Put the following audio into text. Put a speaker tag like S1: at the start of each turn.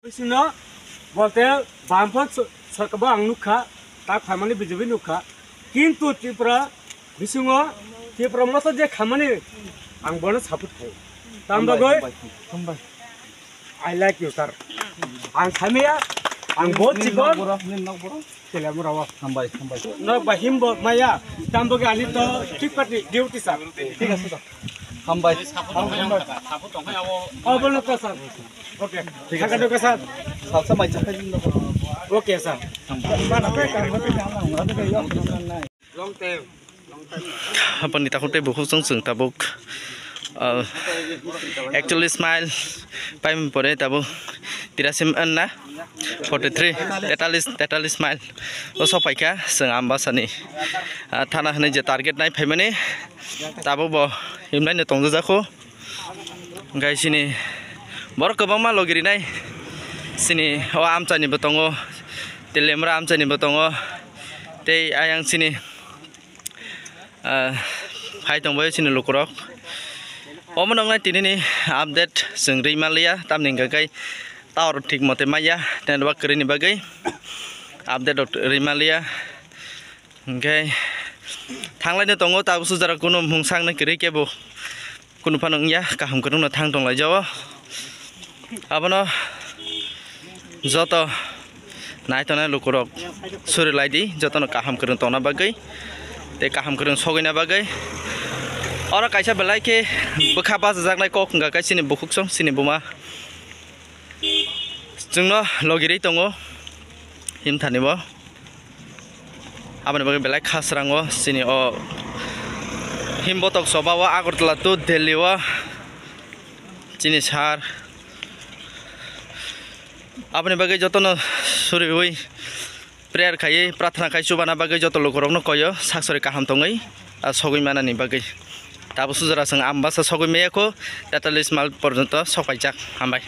S1: बिसिनो बोलते बामफोर सरकारबा आं नुखा ता खामानि बिजेपि नुखा किन्तु त्रिपुरा बिसिङो त्रिपुरा मतो जे खामानि आं बनो सापोर्ट खायो तामबागै I like you sir आं खामिया आं बहुत चिकन केला मुरावा न बाहिम माया तामबागै आनि तो ठीक पार्टी ड्यूटी सर ठीक আছে सर हामबाय सापोर्ट दंखायो बोलो तो सर ओके थाका दो सर साबसा माइचा ओके सर
S2: अपन निता खुटे बहुत जों ताबुक एक्चुअली स्माइल पाइम परे ताबुक तिरासिम अन्ना 43 43 स्माइल ओ सफाइका जों आम्बासानि थाना होनाय जे टारगेट नाय फाइमाने ताबो ब हिमनायनो तंजो जाखो गायसिनि बर गोबां मा लगिरिनाय सिनि ओ आमचानिबो दङ तेलेमरा आमचानिबो दङ ते आयां सिनि फाइ दंबाय सिनि लकरक अमनंनाय तिनिनि आपडेट जों रैमालिया तामनि गाय टावर ठीक मते माया तेनबा करिनि बागै आपडेट रैमालिया ओंखाय थांलायनो दङ ताबसु जरा कुनु मुंसांनो करि केबो कुनु फानंया काहाम करनो थां दंलाय जाव आबनो जत नायतना लुकुरक सुरिलायदि जतन काहाम करन तना बागै ते काहाम करन सगैना बागै और कायसा बेलाय के बखा बाज जागनाय कक गाय सिनि बुखुक सं सिनि बुमा जोंनो लगिरै दङ हिमथानिबो आबनि बागै बेलाय खासराङो सिनि अ हिमबतक सबावा आगरतला तो दिल्लीवा चिनि सार आपने बागै जतन सुरिबै प्रेयार खायै प्रार्थना खाय सुबाना बागै जत लकरकनो कयो साकसरि काहाम तङै आ सगै मानानि बागै ताबो सुजरा जों आम्बासा सगै मेयाखौ 43 माइल पर्यन्त सफायजाक हामबाय।